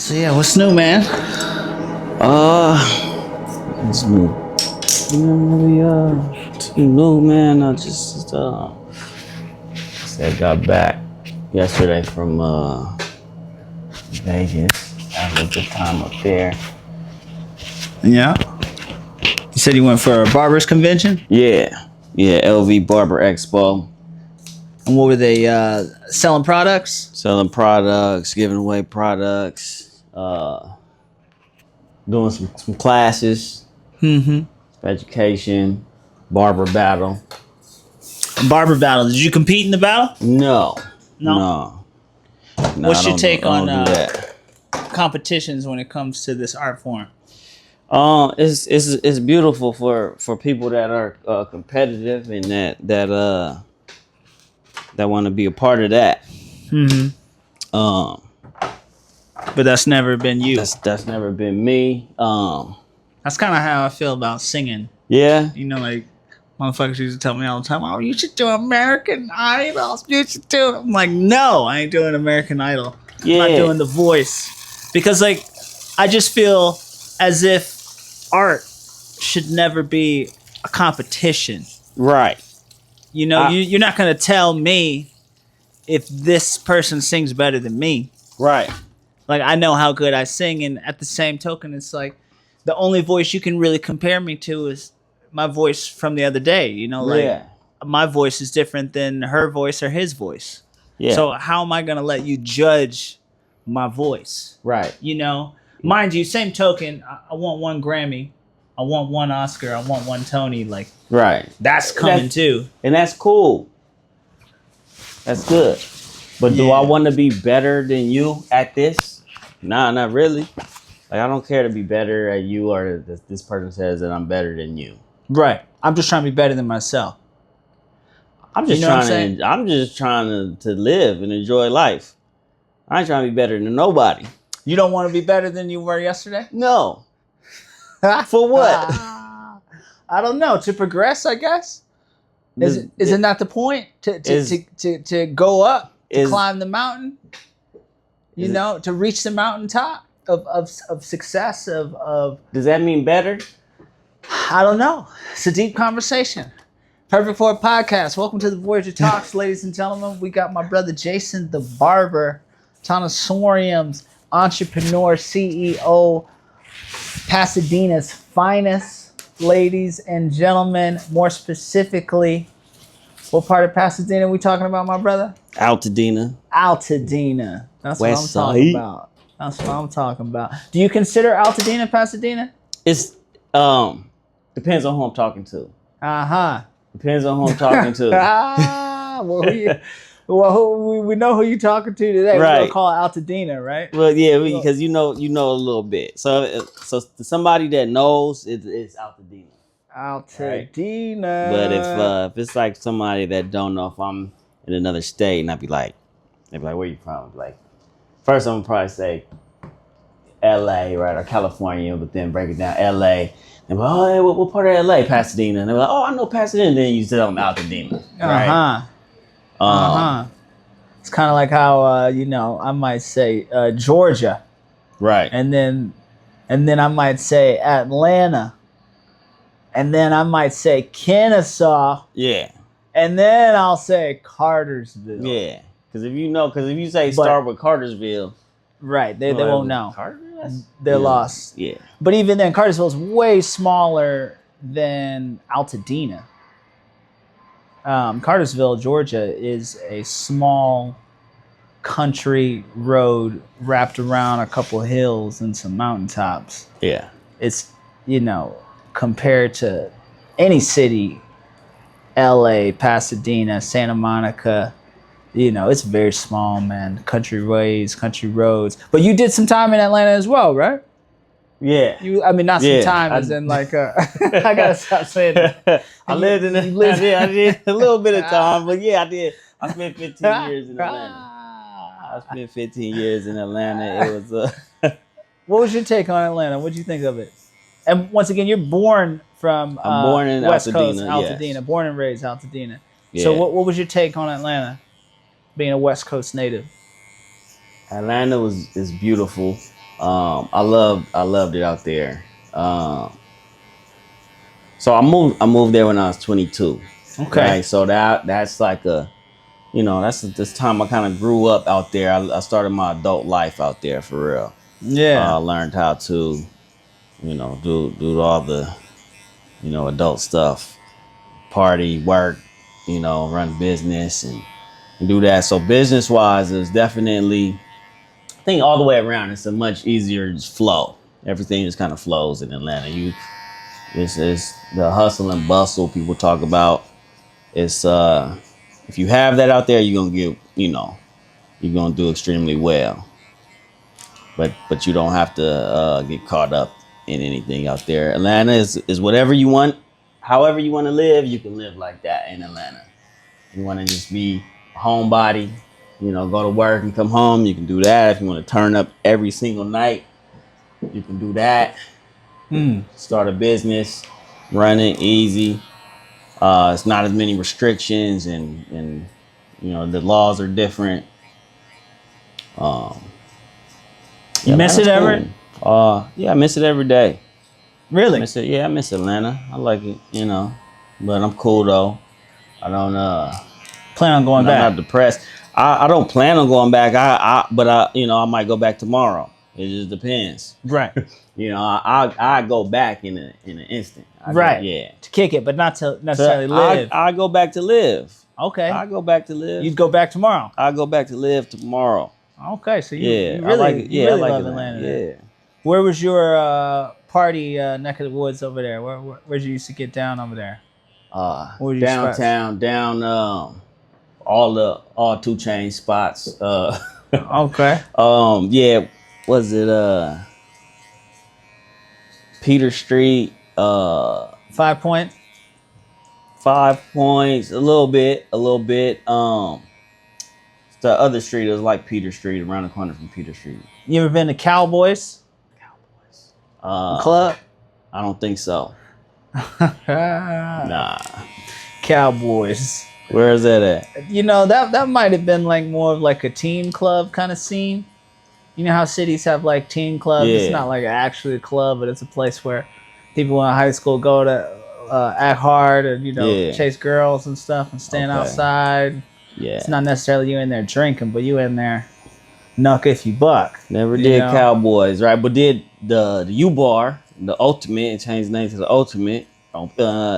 So yeah, what's new, man? It's new. Too new, man. I just said got back yesterday from Vegas. Had a good time up there. Yeah. You said you went for a barbers convention? Yeah, LV Barber Expo. And what were they selling products? Selling products, giving away products, doing some classes, education, barber battle. Barber battle. Did you compete in the battle? No. What's your take on that? competitions when it comes to this art form? It's beautiful for people that are competitive and that want to be a part of that. But that's never been you. That's never been me. That's kind of how I feel about singing. Yeah. You know, like motherfuckers used to tell me all the time, "Oh, you should do American Idol. You should do it." I'm like, no, I ain't doing American Idol. Yeah. I'm not doing The Voice because, like, I just feel as if art should never be a competition. Right. You know, you're not gonna tell me if this person sings better than me. Right. Like, I know how good I sing, and at the same token, it's like the only voice you can really compare me to is my voice from the other day. You know, like my voice is different than her voice or his voice. Yeah. So how am I gonna let you judge my voice? Right. You know, mind you, same token, I want one Grammy, I want one Oscar, I want one Tony. Like, right. That's coming too, and that's cool. That's good. But do I want to be better than you at this? Nah, not really. Like, I don't care to be better at you or this person says that I'm better than you. Right. I'm just trying to be better than myself. I'm just trying to live and enjoy life. I ain't trying to be better than nobody. You don't want to be better than you were yesterday? No. For what? I don't know. To progress, I guess. Is it not the point to go up, to climb the mountain? You know, to reach the mountaintop of success of. Does that mean better? I don't know. It's a deep conversation. Perfect for a podcast. Welcome to the Voyager Talks, ladies and gentlemen. We got my brother Jayson The Barber, Tonsorium's entrepreneur, CEO, Pasadena's finest, ladies and gentlemen. More specifically, what part of Pasadena we talking about, my brother? Altadena. That's West what I'm talking about. That's what I'm talking about. Do you consider Altadena Pasadena? It's depends on who I'm talking to. Depends on who I'm talking to. We know who you're talking to today. Right. We're gonna call it Altadena, right? Well, yeah, because you know a little bit. So somebody that knows, it's Altadena. Altadena. Right? But if it's like somebody that don't know, if I'm in another state and they'd be like, where you from? I'd be like, first I'm gonna probably say LA, right, or California, but then break it down LA. And be like, oh, hey, what part of LA? Pasadena. And they're like, oh, I know Pasadena. And then you tell them Altadena. Right? It's kind of like how I might say Georgia, right, and then I might say Atlanta, and then I might say Kennesaw, and then I'll say Cartersville, because if you say start with Cartersville, right, they won't know. They're lost. Yeah, but even then, Cartersville is way smaller than Altadena. Cartersville, Georgia is a small country road wrapped around a couple hills and some mountaintops. Yeah. It's, compared to any city, LA, Pasadena, Santa Monica, it's very small, man. Country ways, country roads. But you did some time in Atlanta as well, right? Yeah. Not some time as in like, I gotta stop saying that. I lived in I did a little bit of time, but yeah, I did. I spent 15 years in Atlanta. It was What was your take on Atlanta? What'd you think of it? And once again, you're born from I'm born in West Altadena, Coast, Altadena, yes. Born and raised Altadena. Yeah. So what was your take on Atlanta, being a West Coast native? Atlanta is beautiful. I loved it out there. So I moved there when I was 22. Okay. Right? So that's like that's this time I kind of grew up out there. I started my adult life out there for real. Yeah. I learned how to, do all the, adult stuff, party, work, run business and do that. So business wise, is definitely, I think all the way around, it's a much easier flow. Everything just kind of flows in Atlanta. It's the hustle and bustle people talk about. It's if you have that out there, you're gonna get, you're gonna do extremely well. But you don't have to get caught up in anything out there. Atlanta is whatever you want, however you want to live, you can live like that in Atlanta. You want to just be a homebody, go to work and come home, you can do that. If you want to turn up every single night, you can do that. Start a business, run it easy. It's not as many restrictions and the laws are different. You miss it ever? Yeah, I miss it every day. Really? I miss Atlanta. I like it, but I'm cool though. I don't plan on going back. I'm not depressed. I don't plan on going back. But I might go back tomorrow. It just depends. Right. I go back in an instant. Yeah. To kick it, but not to necessarily live. I go back to live. Okay. I go back to live. You'd go back tomorrow. I go back to live tomorrow. Okay, so you really, I like it. you really I like love Atlanta. Yeah. Where was your party neck of the woods over there? Where'd you used to get down over there? Downtown, down all 2 Chain spots. Okay. Yeah, was it Peter Street? 5 Point. 5 Points, a little bit. The other street is like Peter Street, around the corner from Peter Street. You ever been to Cowboys? Club? I don't think so. Nah. Cowboys. Where is that at? That might have been like more of like a teen club kind of scene. You know how cities have like teen clubs? Yeah. It's not like actually a club, but it's a place where people in high school go to act hard and, chase girls and stuff and stand outside. Yeah. It's not necessarily you in there drinking, but you in there knuck if you buck. Never did Cowboys, right? But did the U-Bar, the Ultimate, it changed the name to the Ultimate, on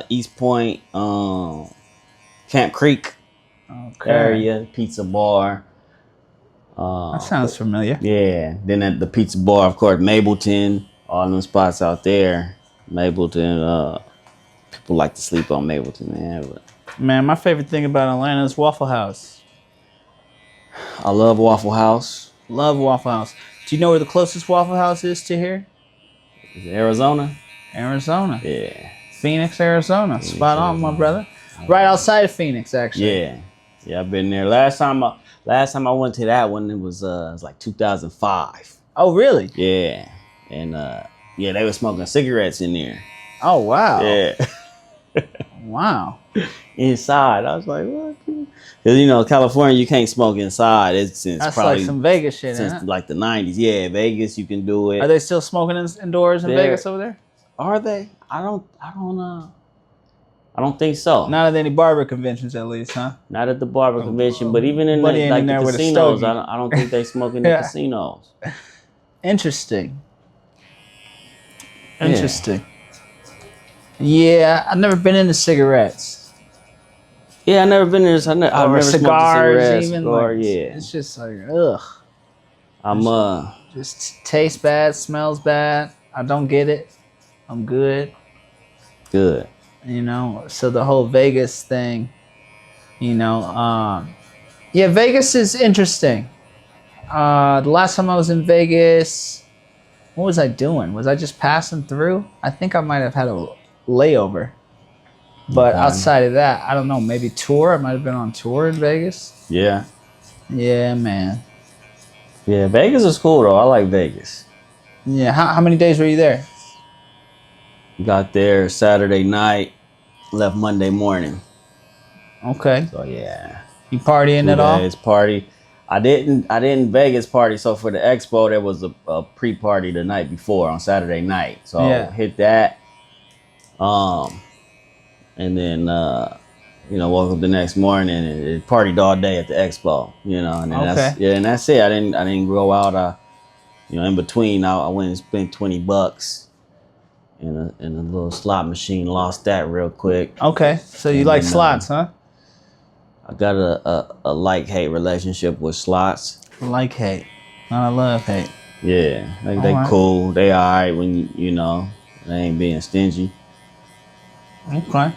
East Point, Camp Creek area, pizza bar. That sounds familiar. Yeah. Then at the pizza bar, of course, Mableton, all them spots out there. Mableton, people like to sleep on Mableton, man. But man, my favorite thing about Atlanta is Waffle House. I love Waffle House. Love Waffle House. Do you know where the closest Waffle House is to here? Is it Arizona? Arizona. Yeah. Phoenix, Arizona. Spot on, my brother. Right outside of Phoenix, actually. Yeah. Yeah, I've been there. Last time I went to that one, it was like 2005. Oh, really? Yeah. And they were smoking cigarettes in there. Oh, wow. Yeah. Wow. Inside. I was like, what? Because, California, you can't smoke inside. That's probably like some Vegas shit, since like the 90s. Yeah, Vegas, you can do it. Are they still smoking indoors in Vegas over there? Are they? I don't think so. Not at any barber conventions, at least, huh? Not at the barber convention, but even in the casinos, I don't think they smoke in the casinos. Interesting. Yeah, I've never been into cigarettes. Yeah, I've never been into. I've never cigars, even. Yeah, it's just like ugh. Just tastes bad, smells bad. I don't get it. I'm good. Good. So the whole Vegas thing, Vegas is interesting. The last time I was in Vegas, what was I doing? Was I just passing through? I think I might have had a layover. But outside of that, I don't know, maybe tour. I might have been on tour in Vegas. Yeah. Yeah, man. Yeah, Vegas is cool though. I like Vegas. Yeah. How many days were you there? Got there Saturday night, left Monday morning. Okay. So yeah. You partying at all? It's party. I didn't Vegas party. So for the expo, there was a pre-party the night before on Saturday night. So hit that. And then woke up the next morning and partied all day at the expo. And then that's it. I didn't go out. In between, I went and spent $20 in a little slot machine. Lost that real quick. Okay, so you like slots, huh? I got a like-hate relationship with slots. Like-hate, not a love-hate. Yeah, they cool. They all right when they ain't being stingy. Okay.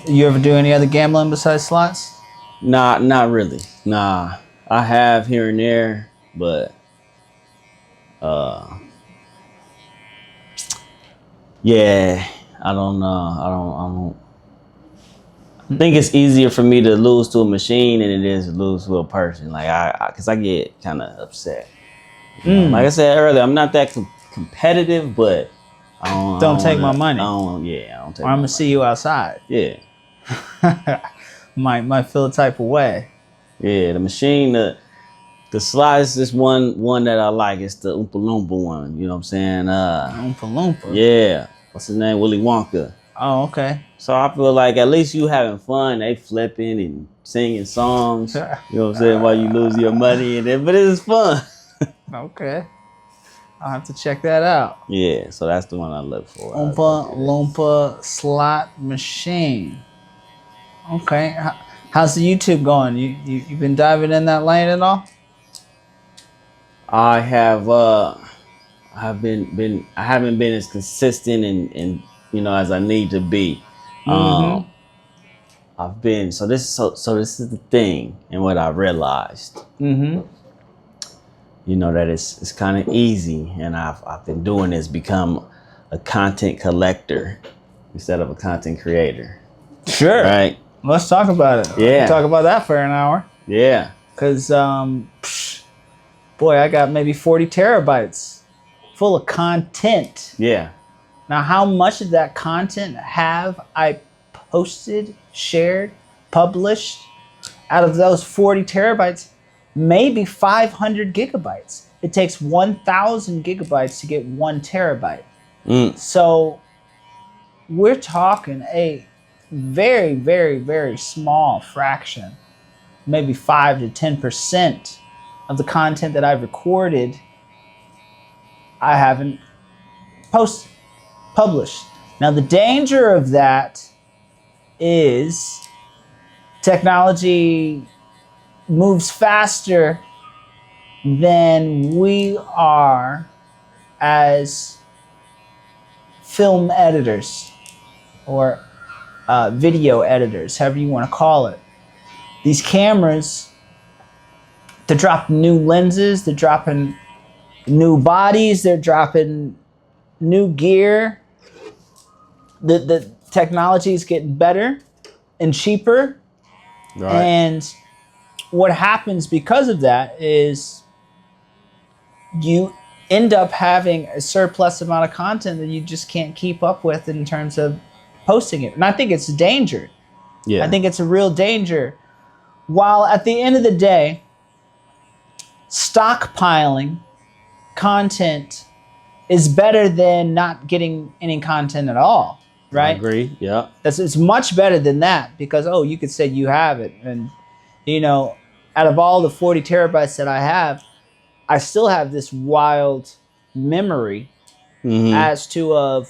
You ever do any other gambling besides slots? Nah, not really. Nah, I have here and there, but yeah, I don't know. I think it's easier for me to lose to a machine than it is to lose to a person. Like because I get kind of upset. Like I said earlier, I'm not that competitive, but I don't take my money. I don't take. I'm gonna see you outside. Yeah. might feel a type of way. Yeah, the machine, the slice is one that I like. It's the Oompa Loompa one. You know what I'm saying? Oompa Loompa. Yeah. What's his name? Willy Wonka. Oh, okay. So I feel like at least you having fun. They flipping and singing songs. You know what I'm saying? While you lose your money and it, but it is fun. Okay. I'll have to check that out. Yeah, so that's the one I look for. Oompa Loompa slot machine. Okay. How's the YouTube going? You been diving in that lane at all? I have. I haven't been as consistent and as I need to be. I've been so this is the thing and what I realized. That it's kind of easy, and I've been doing this, become a content collector instead of a content creator. Sure. Right. Let's talk about it. Yeah. Let's talk about that for an hour. Yeah. Because, boy, I got maybe 40 terabytes full of content. Yeah. Now, how much of that content have I posted, shared, published? Out of those 40 terabytes, maybe 500 gigabytes. It takes 1,000 gigabytes to get 1 terabyte. So we're talking a very, very, very small fraction, maybe 5 to 10% of the content that I've recorded, I haven't published. Now, the danger of that is technology moves faster than we are as film editors or video editors, however you want to call it. These cameras, they're dropping new lenses, they're dropping new bodies, they're dropping new gear. The technology is getting better and cheaper. Right. And what happens because of that is you end up having a surplus amount of content that you just can't keep up with in terms of posting it. And I think it's a danger. Yeah. I think it's a real danger. While at the end of the day, stockpiling content is better than not getting any content at all, right? I agree. Yeah. It's much better than that because, you could say you have it. And, out of all the 40 terabytes that I have, I still have this wild memory as to of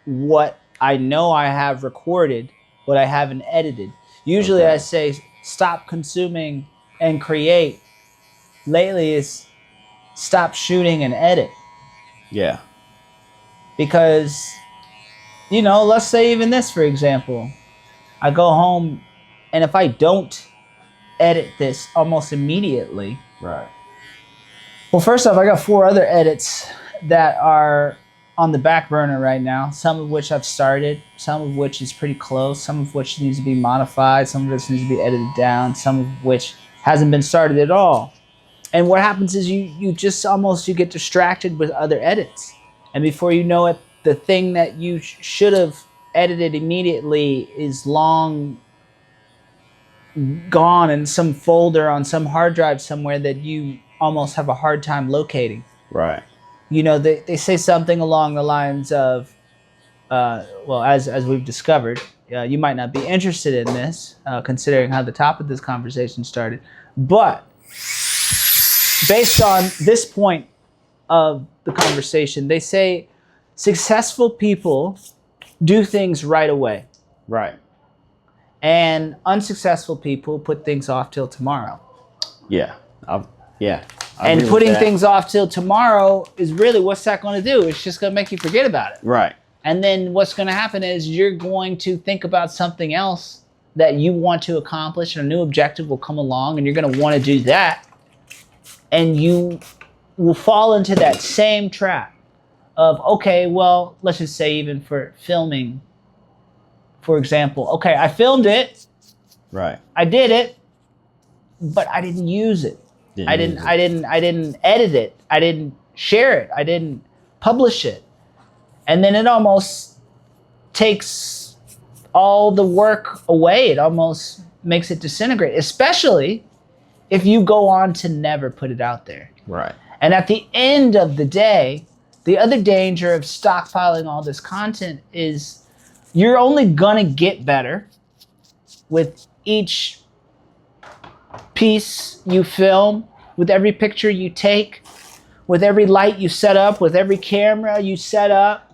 what I know I have recorded, but I haven't edited. Usually I say stop consuming and create. Lately it's stop shooting and edit. Yeah. Because, let's say even this, for example. I go home and if I don't edit this almost immediately. Right. Well, first off, I got 4 other edits that are on the back burner right now, some of which I've started, some of which is pretty close, some of which needs to be modified, some of which needs to be edited down, some of which hasn't been started at all. And what happens is you get distracted with other edits. And before you know it, the thing that you should have edited immediately is long gone in some folder on some hard drive somewhere that you almost have a hard time locating. Right. You know, they say something along the lines of, well, as we've discovered, you might not be interested in this, considering how the top of this conversation started. But based on this point of the conversation, they say successful people do things right away. Right. And unsuccessful people put things off till tomorrow. Yeah. And putting things off till tomorrow is really, what's that going to do? It's just going to make you forget about it. Right. And then what's going to happen is you're going to think about something else that you want to accomplish, and a new objective will come along, and you're going to want to do that. And you will fall into that same trap of, okay, well, let's just say even for filming, for example, okay, I filmed it. Right. I did it, but I didn't use it. I didn't edit it. I didn't share it. I didn't publish it. And then it almost takes all the work away. It almost makes it disintegrate, especially if you go on to never put it out there. Right. And at the end of the day, the other danger of stockpiling all this content is you're only gonna get better with each piece you film, with every picture you take, with every light you set up, with every camera you set up,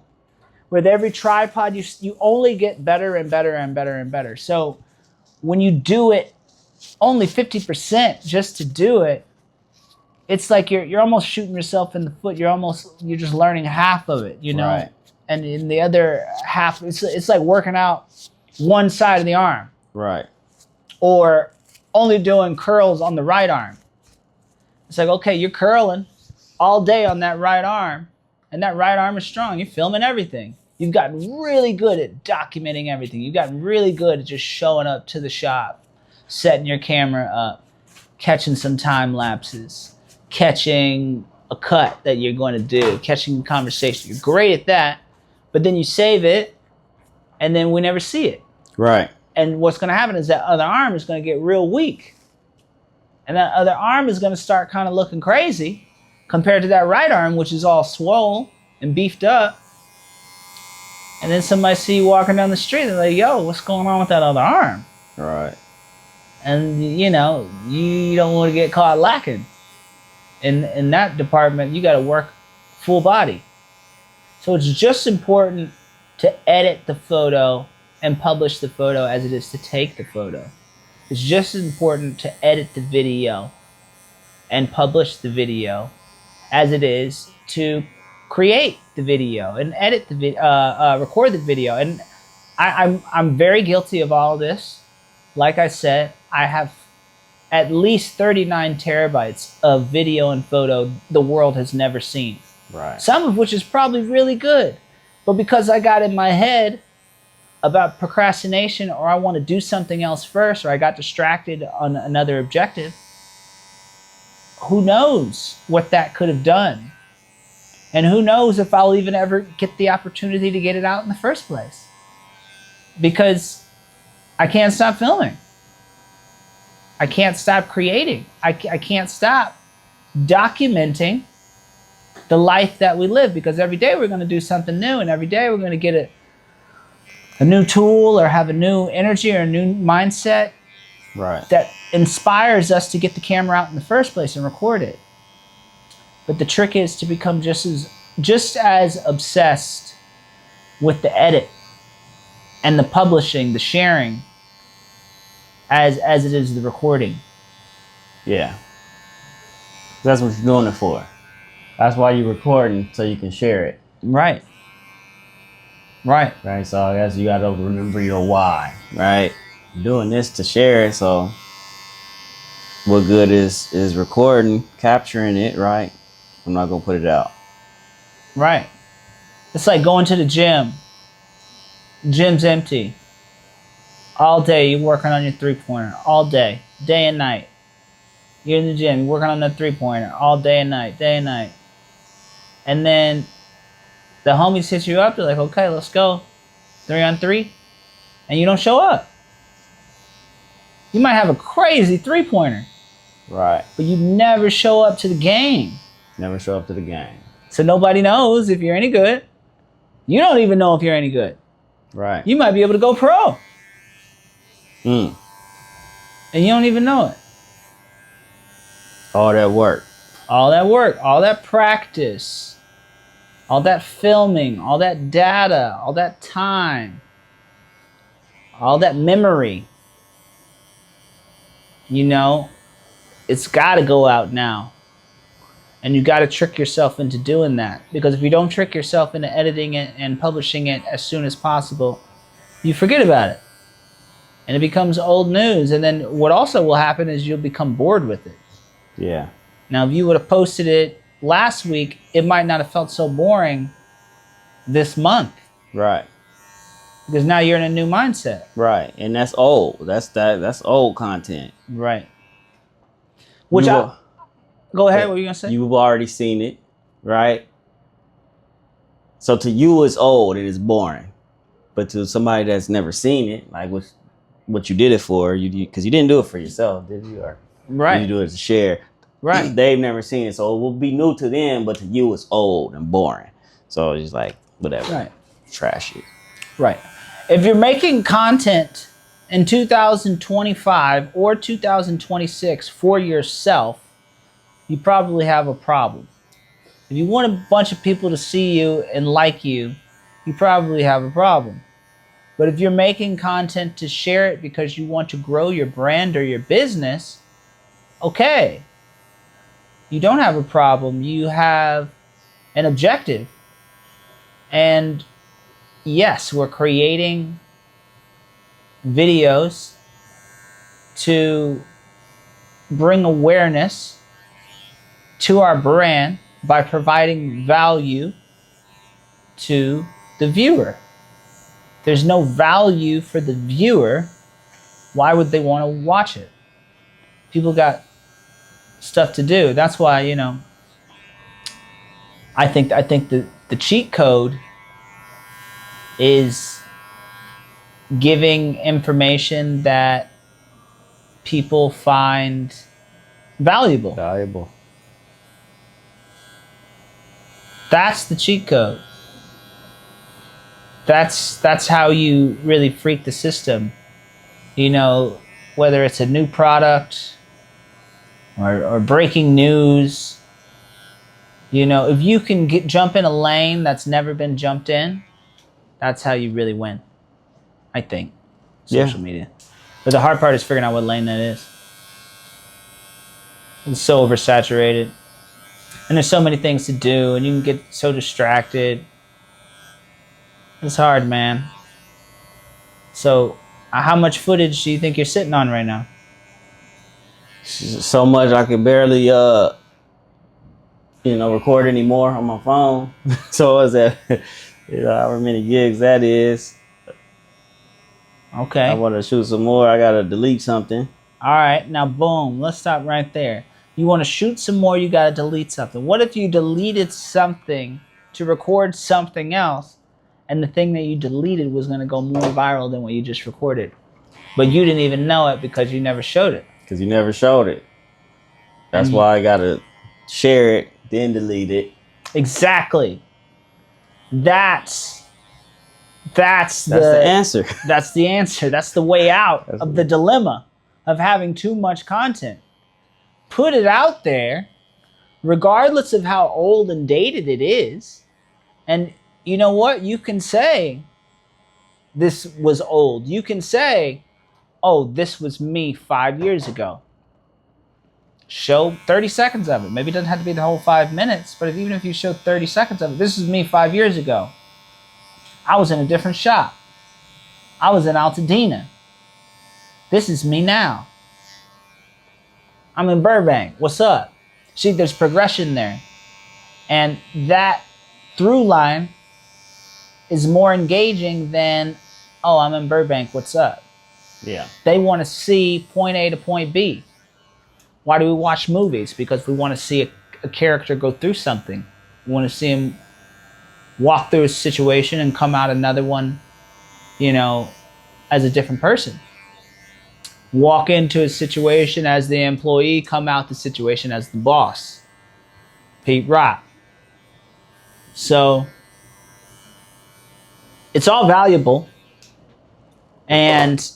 with every tripod, you only get better and better and better and better. So when you do it only 50% just to do it, it's like you're almost shooting yourself in the foot. You're just learning half of it, you know? Right. And in the other half, it's like working out one side of the arm. Right. Or only doing curls on the right arm. It's like, okay, you're curling all day on that right arm, and that right arm is strong. You're filming everything. You've gotten really good at documenting everything. You've gotten really good at just showing up to the shop, setting your camera up, catching some time lapses, catching a cut that you're going to do, catching a conversation. You're great at that, but then you save it, and then we never see it. Right. And what's going to happen is that other arm is going to get real weak. And that other arm is going to start kind of looking crazy compared to that right arm, which is all swole and beefed up. And then somebody see you walking down the street, they're like, yo, what's going on with that other arm? Right. And, you know, you don't want to get caught lacking. In that department, you got to work full body. So it's just important to edit the photo and publish the photo as it is to take the photo. It's just as important to edit the video and publish the video as it is to create the video and edit the record the video. And I'm very guilty of all of this. Like I said, I have at least 39 terabytes of video and photo the world has never seen. Right. Some of which is probably really good. But because I got in my head about procrastination, or I want to do something else first, or I got distracted on another objective, who knows what that could have done? And who knows if I'll even ever get the opportunity to get it out in the first place? Because I can't stop filming. I can't stop creating. I can't stop documenting the life that we live, because every day we're going to do something new, and every day we're going to get a new tool or have a new energy or a new mindset that inspires us to get the camera out in the first place and record it. But the trick is to become just as obsessed with the edit and the publishing, the sharing, as it is the recording. Yeah. That's what you're doing it for. That's why you're recording, so you can share it. Right. Right. Right. So I guess you got to remember your why. Right. You're doing this to share it. So what good is recording, capturing it, right? I'm not going to put it out. Right. It's like going to the gym. Gym's empty. All day you're working on your three-pointer. All day. Day and night. You're in the gym. You're working on that three-pointer. All day and night. Day and night. And then the homies hit you up. They're like, okay, let's go. 3-on-3. And you don't show up. You might have a crazy three-pointer, Right. but you never show up to the game. Never show up to the game. So nobody knows if you're any good. You don't even know if you're any good. Right. You might be able to go pro. Mm. And you don't even know it. All that work. All that work, all that practice, all that filming, all that data, all that time, all that memory. You know, it's got to go out now. And you got to trick yourself into doing that. Because if you don't trick yourself into editing it and publishing it as soon as possible, you forget about it. And it becomes old news. And then what also will happen is you'll become bored with it. Yeah. Now, if you would have posted it last week, it might not have felt so boring this month. Right. Because now you're in a new mindset. Right. And that's old. That's old content. Right. Which go ahead, what were you going to say? You've already seen it, right? So to you, it's old and it's boring. But to somebody that's never seen it, like what you did it for, because you didn't do it for yourself, did you? Or right. You do it to share. Right. They've never seen it, so it will be new to them, but to you, it's old and boring. So it's just like, whatever. Right. Trash it. Right. If you're making content in 2025 or 2026 for yourself, you probably have a problem. If you want a bunch of people to see you and like you, you probably have a problem. But if you're making content to share it because you want to grow your brand or your business, okay. You don't have a problem. You have an objective. And yes, we're creating videos to bring awareness to our brand by providing value to the viewer. If there's no value for the viewer, why would they want to watch it? People got stuff to do. That's why, you know, I think the cheat code is giving information that people find valuable. That's the cheat code. That's how you really freak the system. You know, whether it's a new product or breaking news, you know, if you can jump in a lane that's never been jumped in, that's how you really win, I think. Social media. But the hard part is figuring out what lane that is. It's so oversaturated. And there's so many things to do, and you can get so distracted. It's hard, man. So, how much footage do you think you're sitting on right now? So much I can barely, record anymore on my phone. So is that, however many gigs that is. Okay. I want to shoot some more. I got to delete something. All right. Now, boom. Let's stop right there. You want to shoot some more, you got to delete something. What if you deleted something to record something else, and the thing that you deleted was going to go more viral than what you just recorded? But you didn't even know it because you never showed it. Because you never showed it. That's why I got to share it, then delete it. Exactly. That's the answer. That's the answer. That's the way out of the dilemma of having too much content. Put it out there, regardless of how old and dated it is. And you know what? You can say, this was old. You can say, oh, this was me 5 years ago. Show 30 seconds of it. Maybe it doesn't have to be the whole 5 minutes, but even if you show 30 seconds of it, this is me 5 years ago. I was in a different shop. I was in Altadena. This is me now. I'm in Burbank. What's up? See, there's progression there. And that through line is more engaging than, oh, I'm in Burbank. What's up? Yeah. They want to see point A to point B. Why do we watch movies? Because we want to see a character go through something. We want to see him walk through a situation and come out another one, as a different person. walk into a situation as the employee, come out the situation as the boss. Pete Rock. So it's all valuable. And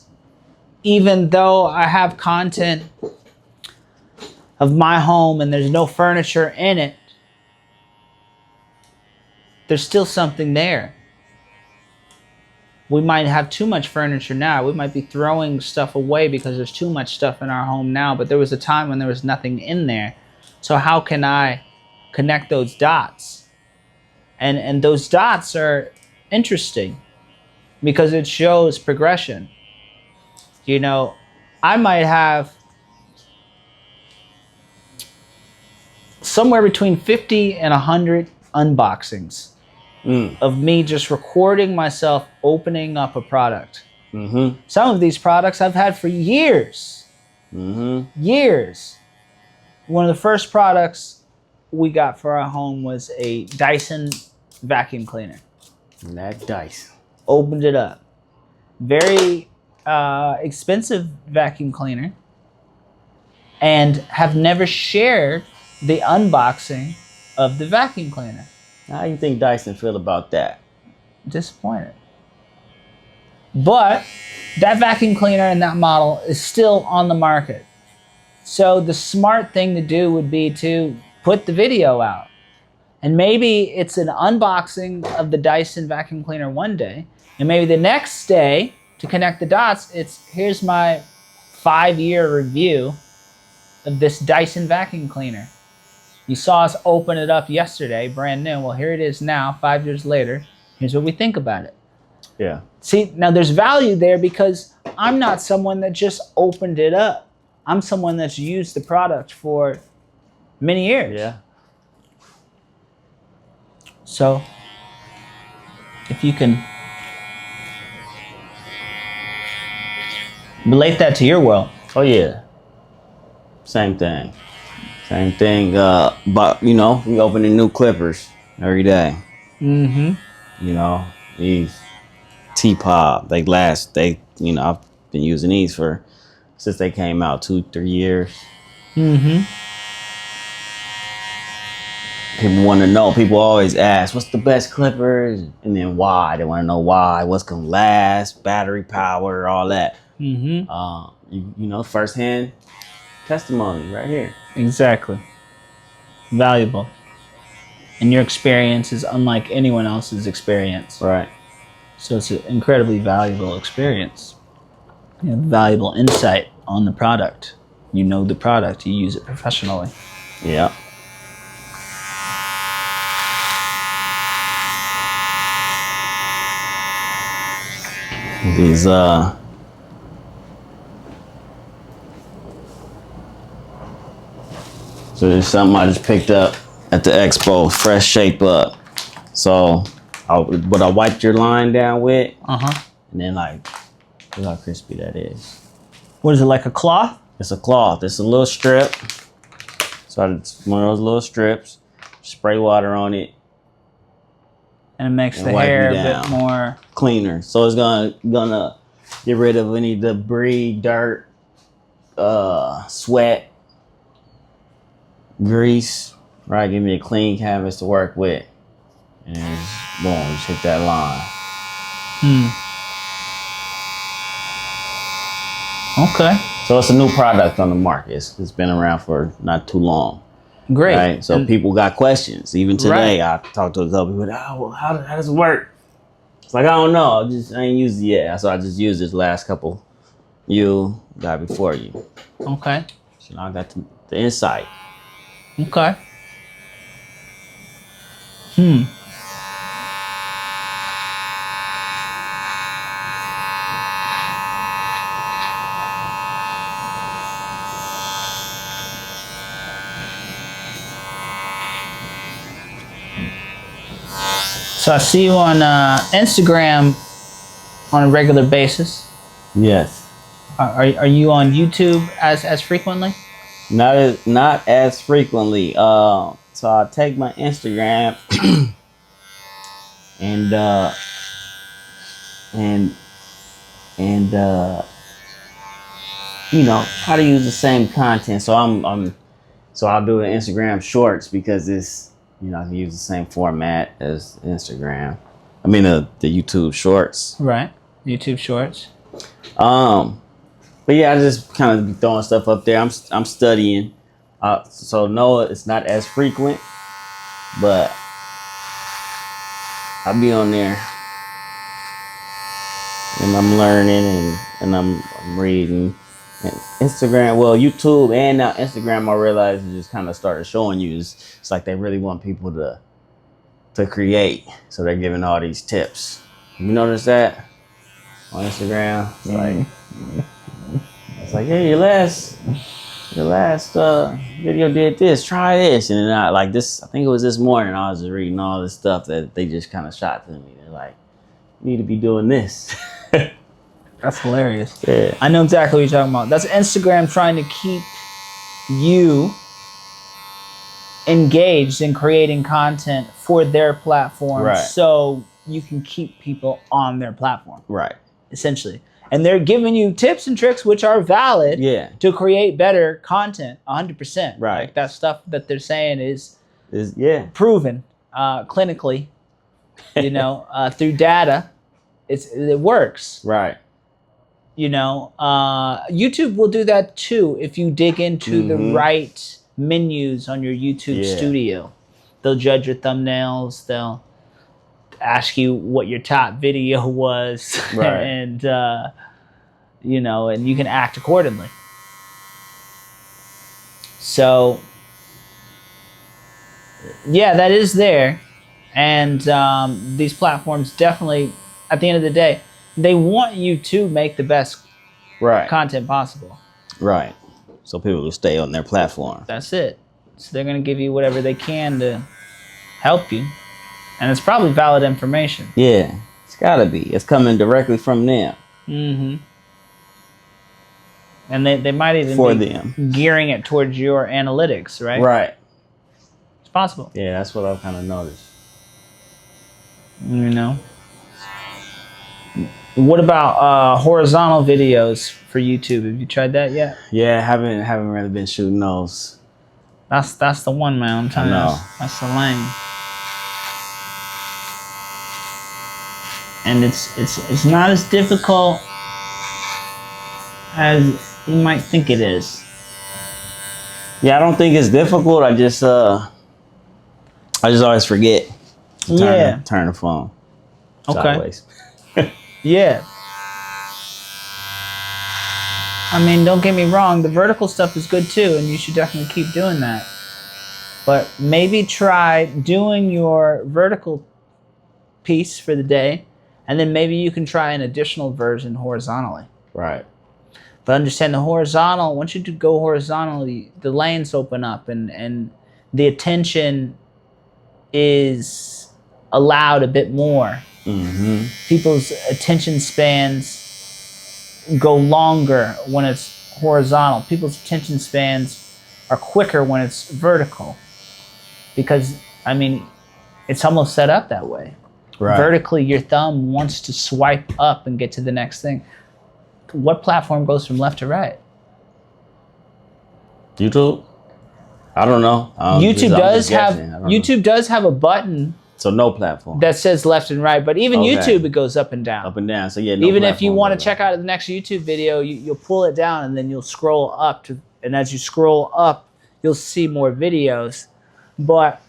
even though I have content of my home and there's no furniture in it, there's still something there. We might have too much furniture now. We might be throwing stuff away because there's too much stuff in our home now, but there was a time when there was nothing in there. So how can I connect those dots? And those dots are interesting because it shows progression. You know, I might have somewhere between 50 and 100 unboxings of me just recording myself opening up a product. Mm-hmm. Some of these products I've had for years. Mm-hmm. Years. One of the first products we got for our home was a Dyson vacuum cleaner. And that Dyson. Opened it up. Very expensive vacuum cleaner. And have never shared the unboxing of the vacuum cleaner. How do you think Dyson feel about that? Disappointed. But that vacuum cleaner and that model is still on the market. So the smart thing to do would be to put the video out. And maybe it's an unboxing of the Dyson vacuum cleaner one day. And maybe the next day, to connect the dots, it's here's my 5-year review of this Dyson vacuum cleaner. You saw us open it up yesterday, brand new. Well, here it is now, 5 years later. Here's what we think about it. Yeah. See, now there's value there because I'm not someone that just opened it up. I'm someone that's used the product for many years. Yeah. So, if you can relate that to your world. Oh, yeah. Same thing. Same thing. But, you know, we opening new clippers every day. Mm-hmm. You know, these T-Pop, you know, I've been using these since they came out 2-3 years. Mm-hmm. People want to know. People always ask, what's the best clippers? And then why? They want to know why. What's going to last? Battery power, all that. Mm-hmm. You know, firsthand testimony right here. Exactly. Valuable. And your experience is unlike anyone else's experience. Right. So it's an incredibly valuable experience. You have valuable insight on the product. You know the product. You use it professionally. Yeah. These so there's something I just picked up at the expo, fresh shape up. So what I wiped your line down with, and then like, look how crispy that is. What is it, like a cloth? It's a cloth. It's a little strip. So it's one of those little strips. Spray water on it. And it makes And the wipe hair me a down. bit more Cleaner. So it's gonna get rid of any debris, dirt, sweat, grease, right? Give me a clean canvas to work with. And just, boom, just hit that line. Okay. So it's a new product on the market. It's been around for not too long. Great. Right? So And people got questions. Even today, I talked to a couple people, well, how does it work? It's like, I don't know. I ain't used it yet. So I just used this last couple you got before you. Okay. So now I got the insight. Okay. So I see you on Instagram on a regular basis. Yes. Are you on YouTube as frequently? Not as frequently. So I take my Instagram and try to use the same content. So so I'll do the Instagram Shorts because it's, I can use the same format as Instagram. I mean the YouTube Shorts. Right. YouTube Shorts. But yeah, I just kind of be throwing stuff up there. I'm studying. So no, it's not as frequent, but I'll be on there. And I'm learning and I'm reading. And Instagram, well, YouTube and now Instagram, I realized it just kind of started showing you. It's like they really want people to create. So they're giving all these tips. You notice that on Instagram? It's like, hey, your last video did this. Try this, and then I think it was this morning. I was just reading all this stuff that they just kind of shot to me. They're like, you need to be doing this. That's hilarious. Yeah. I know exactly what you're talking about. That's Instagram trying to keep you engaged in creating content for their platform, right, so you can keep people on their platform. Right. Essentially. And they're giving you tips and tricks which are valid to create better content 100%. Right. Like that stuff that they're saying is proven clinically, through data. It works. Right. YouTube will do that too if you dig into the right menus on your YouTube studio. They'll judge your thumbnails. They'll ask you what your top video was, right. and and you can act accordingly. So yeah, that is there, and these platforms definitely, at the end of the day, they want you to make the best content possible. Right. So people will stay on their platform. That's it. So they're going to give you whatever they can to help you. And it's probably valid information. Yeah. It's got to be. It's coming directly from them. Mm-hmm. And they might even be gearing it towards your analytics, right? Right. It's possible. Yeah, that's what I've kind of noticed. What about horizontal videos for YouTube? Have you tried that yet? Yeah, haven't really been shooting those. That's the one, man. I'm telling you. That's the lane. And it's not as difficult as you might think it is. Yeah, I don't think it's difficult. I just always forget to turn the phone sideways. Yeah. I mean, don't get me wrong, the vertical stuff is good too, and you should definitely keep doing that. But maybe try doing your vertical piece for the day, and then maybe you can try an additional version horizontally. Right. But understand the horizontal, once you go horizontally, the lanes open up and the attention is allowed a bit more. Mm-hmm. People's attention spans go longer when it's horizontal. People's attention spans are quicker when it's vertical. Because, I mean, it's almost set up that way. Right. Vertically, your thumb wants to swipe up and get to the next thing. What platform goes from left to right? YouTube? I don't know. YouTube does have a button. So no platform that says left and right, but even YouTube, it goes up and down. Up and down. So yeah. Even if you want to check out the next YouTube video, you'll pull it down and then you'll scroll up and as you scroll up, you'll see more videos. But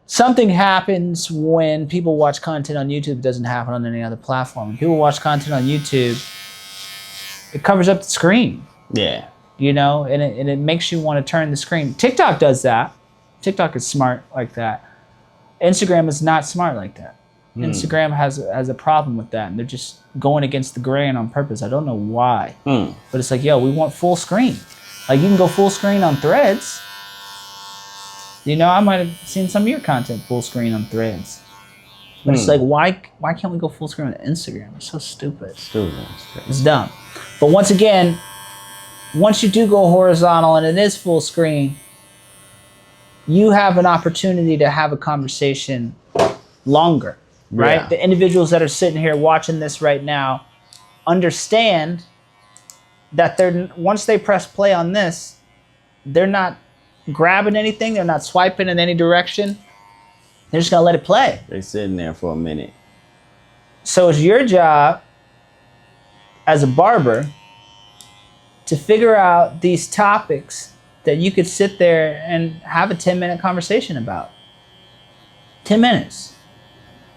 something happens when people watch content on YouTube. It doesn't happen on any other platform. When people watch content on YouTube, it covers up the screen. Yeah. And it makes you want to turn the screen. TikTok does that. TikTok is smart like that. Instagram is not smart like that. Instagram has a problem with that, and they're just going against the grain on purpose. I don't know why. But it's like, we want full screen. Like, you can go full screen on Threads. I might have seen some of your content full screen on Threads. But it's like, why can't we go full screen on Instagram? It's so stupid. It's dumb. But once again, once you do go horizontal and it is full screen, you have an opportunity to have a conversation longer, right? Yeah. The individuals that are sitting here watching this right now understand that they're once they press play on this, they're not grabbing anything, they're not swiping in any direction. They're just gonna let it play. They're sitting there for a minute. So it's your job as a barber to figure out these topics that you could sit there and have a 10-minute conversation about. 10 minutes.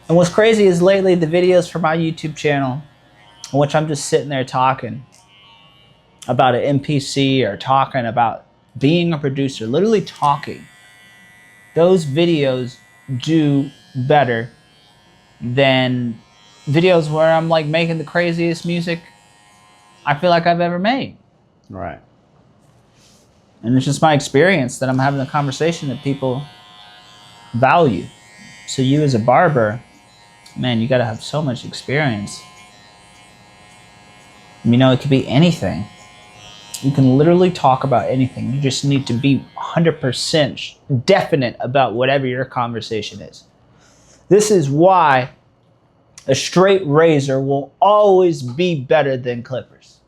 And what's crazy is lately the videos for my YouTube channel, in which I'm just sitting there talking about an NPC or talking about being a producer, literally talking. Those videos do better than videos where I'm like making the craziest music I feel like I've ever made. Right. And it's just my experience that I'm having a conversation that people value. So you as a barber, man, you gotta have so much experience. You know, it could be anything. You can literally talk about anything. You just need to be 100% definite about whatever your conversation is. This is why a straight razor will always be better than clippers.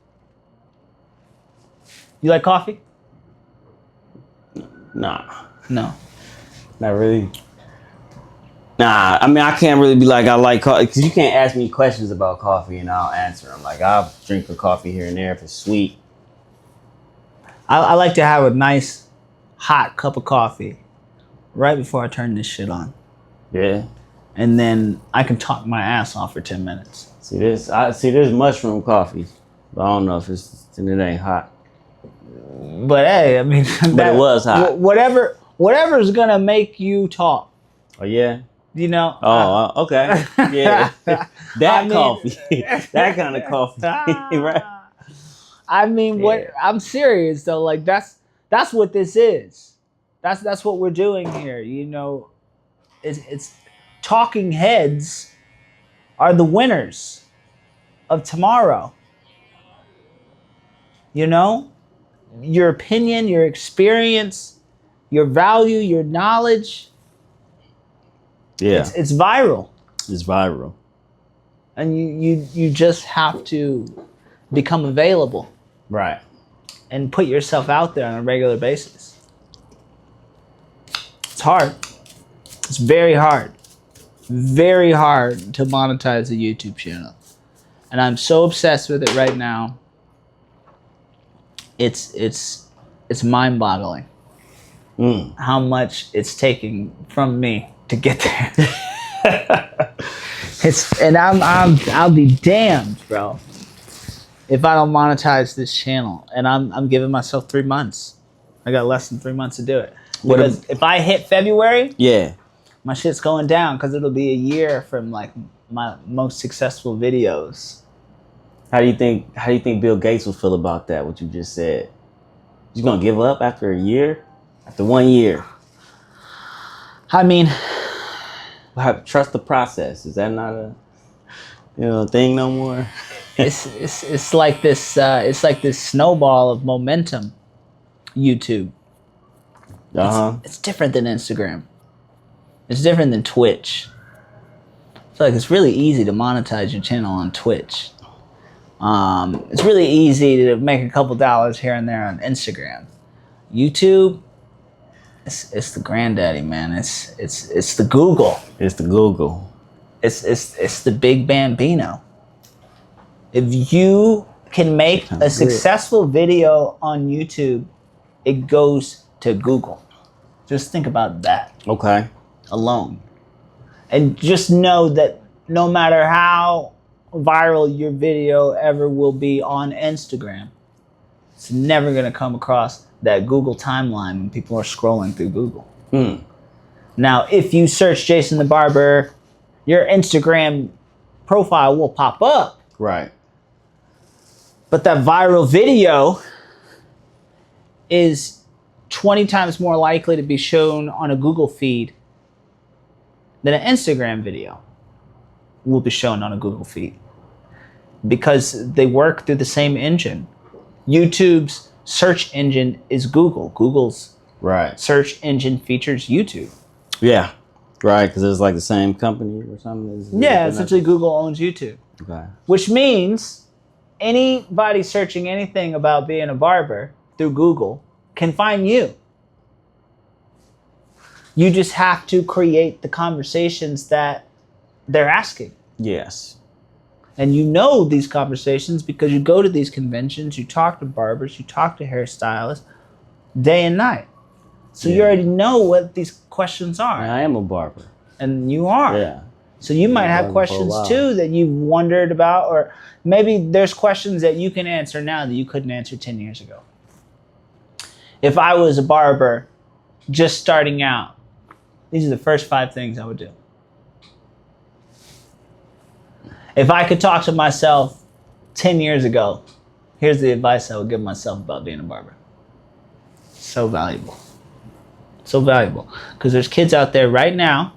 You like coffee? Nah. No. Not really. Nah, I mean, I can't really be like, I like coffee, because you can't ask me questions about coffee and I'll answer them. Like, I'll drink a coffee here and there if it's sweet. I like to have a nice hot cup of coffee right before I turn this shit on. Yeah. And then I can talk my ass off for 10 minutes. See this? There's mushroom coffee, but I don't know if it ain't hot. But hey, I mean, But it was hot. Whatever's gonna make you talk. Oh yeah. You know. Oh, okay. Yeah. Coffee. That kind of coffee, right? I mean, I'm serious though. Like that's what this is. That's what we're doing here. You know, it's talking heads are the winners of tomorrow. You know, your opinion, your experience, your value, your knowledge. Yeah, it's viral. It's viral, and you just have to become available. Right. And put yourself out there on a regular basis. It's hard. It's very hard. Very hard to monetize a YouTube channel. And I'm so obsessed with it right now. It's mind-boggling. How much it's taking from me to get there. I'll be damned, bro, if I don't monetize this channel. And I'm giving myself 3 months. I got less than 3 months to do it. Because if I hit February, yeah, my shit's going down because it'll be a year from like my most successful videos. How do you think Bill Gates will feel about that? What you just said? He's gonna give up after a year? After 1 year? I mean, trust the process. Is that not a thing no more? it's like this. It's like this snowball of momentum. YouTube. It's different than Instagram. It's different than Twitch. I feel like it's really easy to monetize your channel on Twitch. It's really easy to make a couple dollars here and there on Instagram. YouTube, it's the granddaddy, man. It's the Google. It's the Google. It's the big Bambino. If you can make a successful video on YouTube, it goes to Google. Just think about that. Okay. Alone. And just know that no matter how viral your video ever will be on Instagram, it's never going to come across that Google timeline when people are scrolling through Google. Now, if you search Jayson the Barber, your Instagram profile will pop up. Right. But that viral video is 20 times more likely to be shown on a Google feed than an Instagram video will be shown on a Google feed, because they work through the same engine. YouTube's search engine is Google. Google's search engine features YouTube. Yeah, right, because it's like the same company or something. Yeah, essentially Google owns YouTube. Okay. Which means anybody searching anything about being a barber through Google can find you. You just have to create the conversations that they're asking. Yes. And you know these conversations because you go to these conventions, you talk to barbers, you talk to hairstylists day and night. So you already know what these questions are. I am a barber. And you are. Yeah. So you might have questions too that you've wondered about, or maybe there's questions that you can answer now that you couldn't answer 10 years ago. If I was a barber just starting out, these are the first 5 things I would do. If I could talk to myself 10 years ago, here's the advice I would give myself about being a barber. So valuable. So valuable. Because there's kids out there right now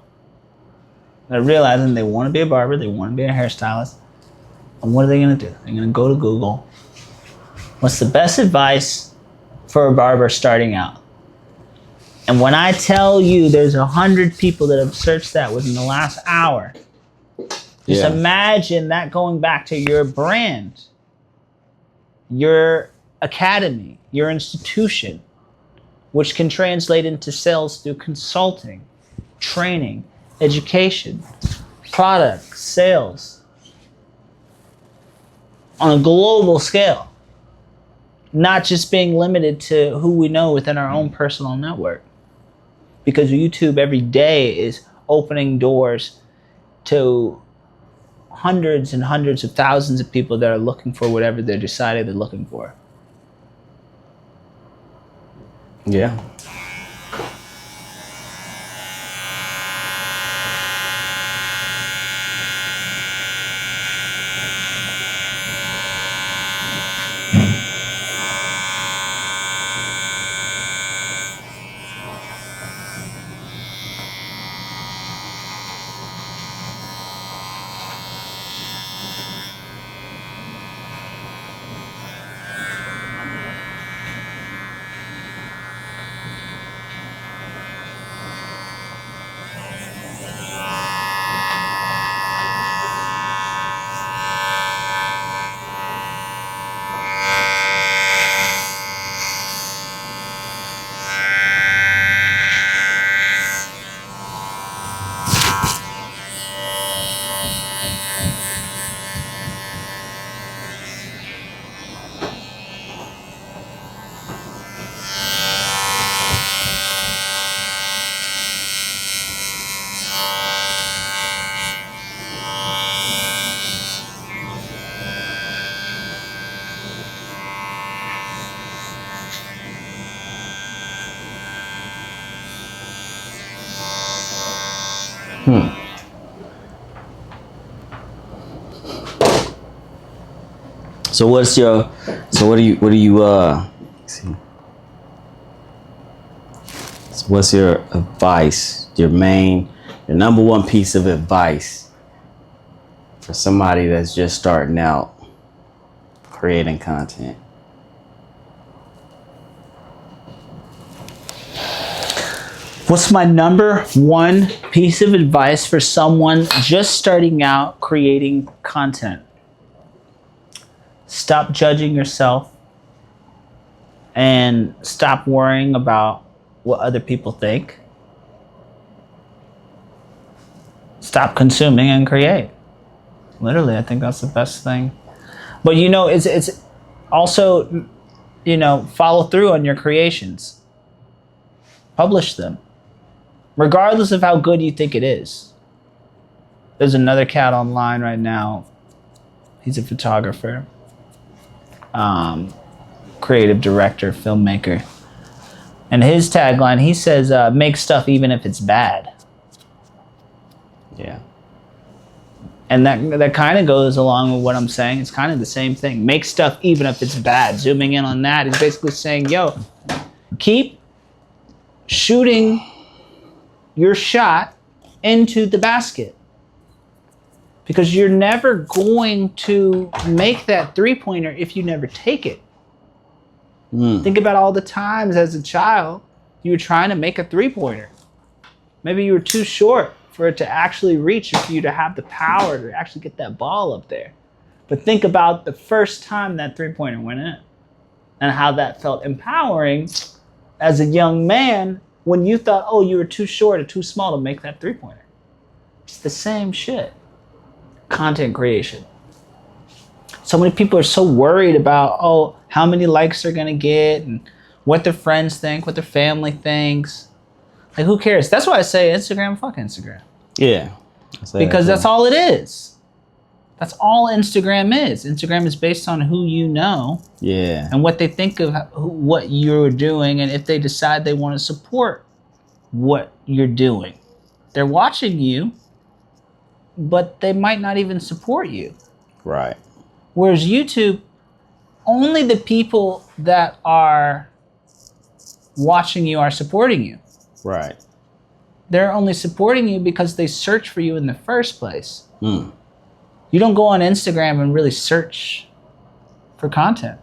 that are realizing they want to be a barber, they want to be a hairstylist. And what are they going to do? They're going to go to Google. What's the best advice for a barber starting out? And when I tell you there's 100 people that have searched that within the last hour, just imagine that going back to your brand, your academy, your institution, which can translate into sales through consulting, training, education, product, sales, on a global scale, not just being limited to who we know within our own personal network. Because YouTube every day is opening doors to hundreds and hundreds of thousands of people that are looking for whatever they're decided they're looking for. Yeah. So what do you see? So what's your advice, your number one piece of advice for somebody that's just starting out creating content? What's my number one piece of advice for someone just starting out creating content? Stop judging yourself and stop worrying about what other people think. Stop consuming and create. Literally, I think that's the best thing. But it's also, follow through on your creations. Publish them, regardless of how good you think it is. There's another cat online right now. He's a photographer, creative director, filmmaker. And his tagline, he says, make stuff even if it's bad. Yeah. And that kind of goes along with what I'm saying. It's kind of the same thing. Make stuff even if it's bad. Zooming in on that, he's basically saying, yo, keep shooting your shot into the basket. Because you're never going to make that three-pointer if you never take it. Think about all the times as a child you were trying to make a three-pointer. Maybe you were too short for it to actually reach, or for you to have the power to actually get that ball up there. But think about the first time that three-pointer went in and how that felt empowering as a young man when you thought, oh, you were too short or too small to make that three-pointer. It's the same shit. Content creation. So many people are so worried about, oh, how many likes they're going to get and what their friends think, what their family thinks. Like, who cares? That's why I say Instagram, fuck Instagram. Yeah. Because that's all it is. That's all Instagram is. Instagram is based on who you know. Yeah. And what they think of what you're doing, and if they decide they want to support what you're doing. They're watching you, but they might not even support you. Right. Whereas YouTube, only the people that are watching you are supporting you. Right. They're only supporting you because they search for you in the first place. Mm. You don't go on Instagram and really search for content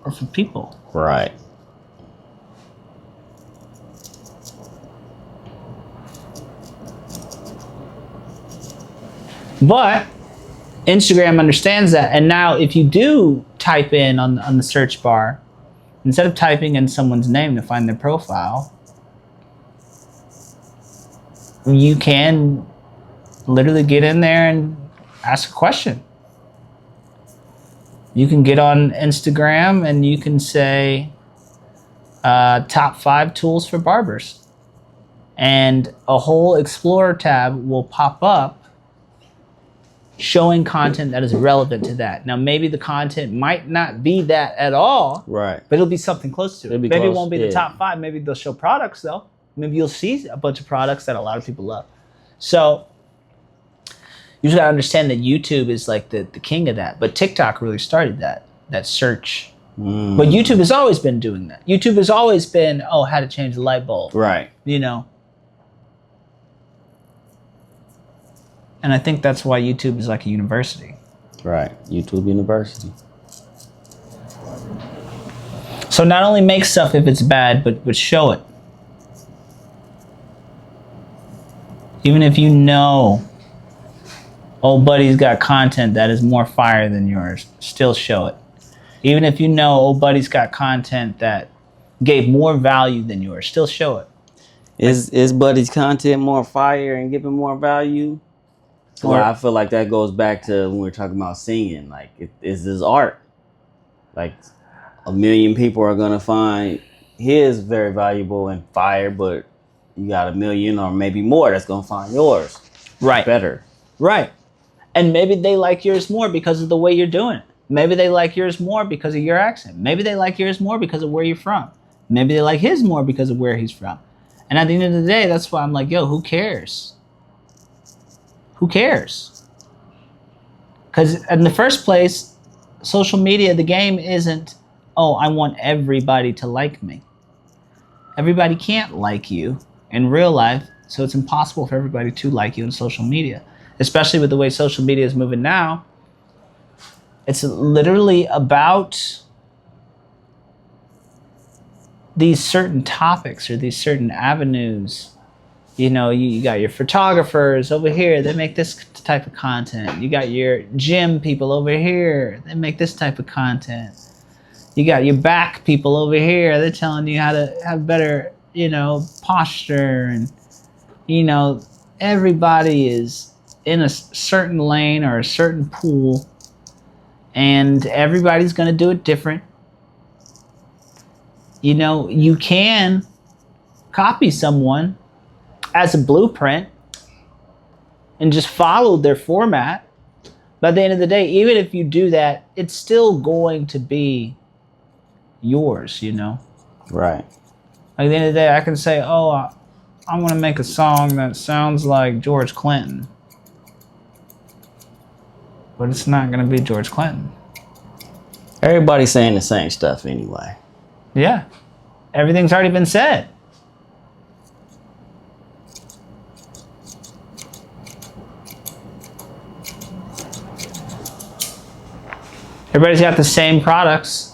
or for people. Right. But Instagram understands that. And now if you do type in on the search bar, instead of typing in someone's name to find their profile, you can literally get in there and ask a question. You can get on Instagram and you can say top 5 tools for barbers. And a whole Explorer tab will pop up showing content that is relevant to that. Now, maybe the content might not be that at all, Right. but it'll be something close to it. Maybe close, it won't be yeah. the top 5. Maybe they'll show products, though. Maybe you'll see a bunch of products that a lot of people love. So you just gotta understand that YouTube is like the king of that. But TikTok really started that search. Mm. But YouTube has always been doing that. YouTube has always been, oh, how to change the light bulb. Right. You know? And I think that's why YouTube is like a university. Right. YouTube University. So not only make stuff if it's bad, but show it. Even if you know old buddy's got content that is more fire than yours, still show it. Even if you know old buddy's got content that gave more value than yours, still show it. Is Buddy's content more fire and giving more value? Or I feel like that goes back to when we were talking about singing. Like, is this art? Like, 1 million people are gonna find his very valuable and fire, but you got 1 million or maybe more that's gonna find yours better. Right. And maybe they like yours more because of the way you're doing it. Maybe they like yours more because of your accent. Maybe they like yours more because of where you're from. Maybe they like his more because of where he's from. And at the end of the day, that's why I'm like, yo, who cares? Who cares? Because in the first place, social media, the game isn't, oh, I want everybody to like me. Everybody can't like you in real life, so it's impossible for everybody to like you in social media. Especially with the way social media is moving now. It's literally about these certain topics or these certain avenues. You know, you got your photographers over here, they make this type of content. You got your gym people over here, they make this type of content. You got your back people over here, they're telling you how to have better, you know, posture. And, you know, everybody is in a certain lane or a certain pool, and everybody's going to do it different. You know, you can copy someone as a blueprint and just follow their format. But at the end of the day, even if you do that, it's still going to be yours, you know? Right. Like at the end of the day, I can say, oh, I want to make a song that sounds like George Clinton. But it's not going to be George Clinton. Everybody's saying the same stuff anyway. Yeah. Everything's already been said. Everybody's got the same products.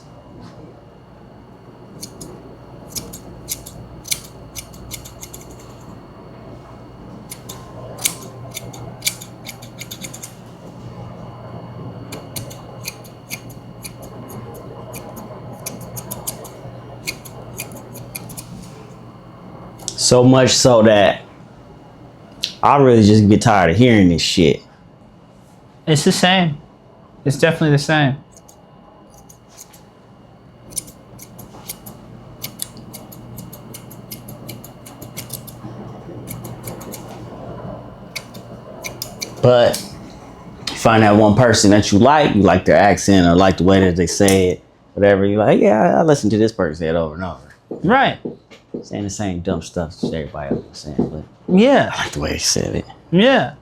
So much so that I really just get tired of hearing this shit. It's the same. It's definitely the same. But you find that one person that you like their accent or like the way that they say it, whatever. You're like, yeah, I listen to this person say it over and over. Right. Saying the same dumb stuff that everybody else was saying, but yeah, I like the way they said it. Yeah.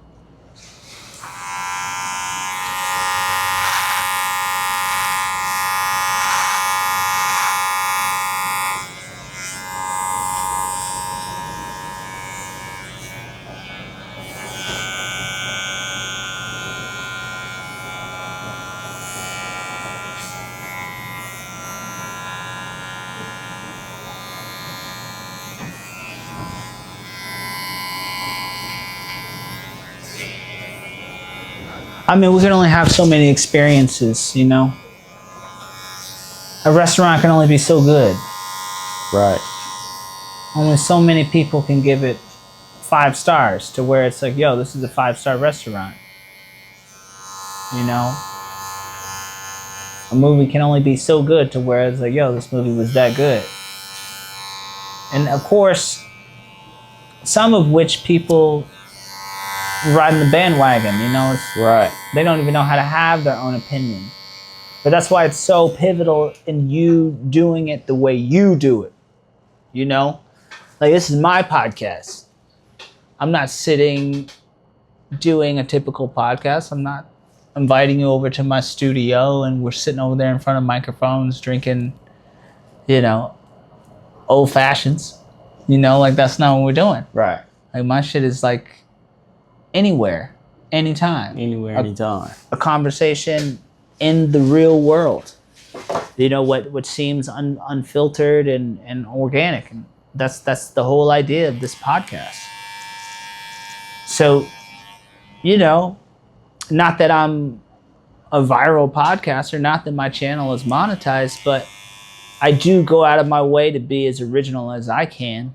I mean, we can only have so many experiences, you know? A restaurant can only be so good. Right. Only so many people can give it 5 stars to where it's like, yo, this is a 5-star restaurant. You know? A movie can only be so good to where it's like, yo, this movie was that good. And of course, some of which people riding the bandwagon, you know? It's, right. They don't even know how to have their own opinion. But that's why it's so pivotal in you doing it the way you do it. You know? Like, this is my podcast. I'm not sitting doing a typical podcast. I'm not inviting you over to my studio and we're sitting over there in front of microphones drinking, you know, old fashions. You know, like, that's not what we're doing. Right. Like, my shit is like anywhere, anytime. Anywhere, anytime. A conversation in the real world. You know, what seems unfiltered and organic. And that's the whole idea of this podcast. So, you know, not that I'm a viral podcaster, not that my channel is monetized, but I do go out of my way to be as original as I can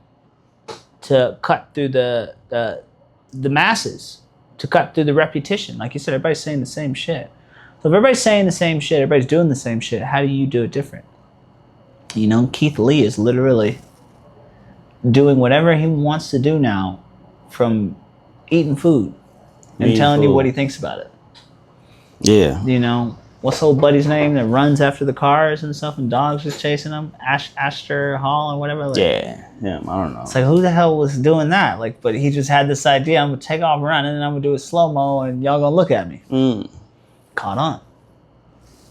to cut through the masses, to cut through the repetition. Like you said, everybody's saying the same shit. So if everybody's saying the same shit, everybody's doing the same shit, how do you do it different? You know, Keith Lee is literally doing whatever he wants to do now, from eating food and telling you what he thinks about it. Yeah. You know, what's old buddy's name that runs after the cars and stuff and dogs just chasing them? Astor Hall or whatever. Like, yeah, I don't know. It's like, who the hell was doing that? Like, but he just had this idea, I'm gonna take off running and I'm gonna do a slow-mo and y'all gonna look at me. Caught on.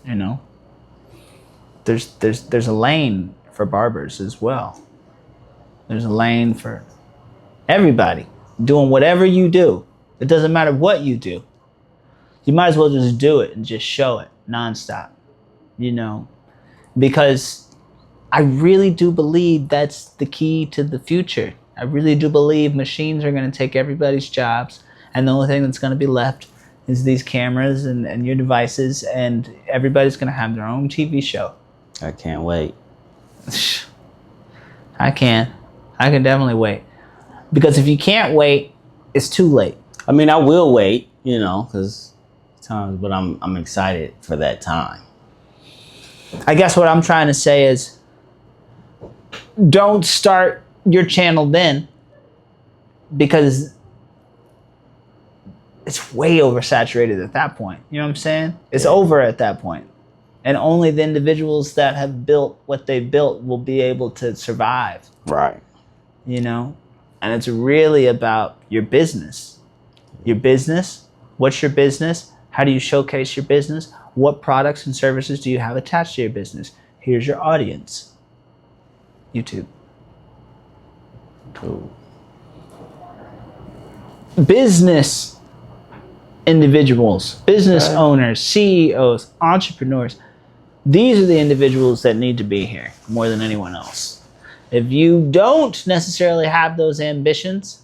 You know? There's a lane for barbers as well. There's a lane for everybody doing whatever you do. It doesn't matter what you do. You might as well just do it and just show it nonstop, you know, because I really do believe that's the key to the future. I really do believe machines are going to take everybody's jobs, and the only thing that's going to be left is these cameras and your devices, and everybody's going to have their own TV show. I can't wait. I can definitely wait, because if you can't wait, it's too late. I mean, I will wait, you know, because times, but I'm excited for that time. I guess what I'm trying to say is, don't start your channel then, because it's way oversaturated at that point. You know what I'm saying? It's over at that point. And only the individuals that have built what they built will be able to survive. Right. You know? And it's really about your business. Your business. What's your business? How do you showcase your business? What products and services do you have attached to your business? Here's your audience. YouTube. Cool. Business individuals, business owners, CEOs, entrepreneurs. These are the individuals that need to be here more than anyone else. If you don't necessarily have those ambitions,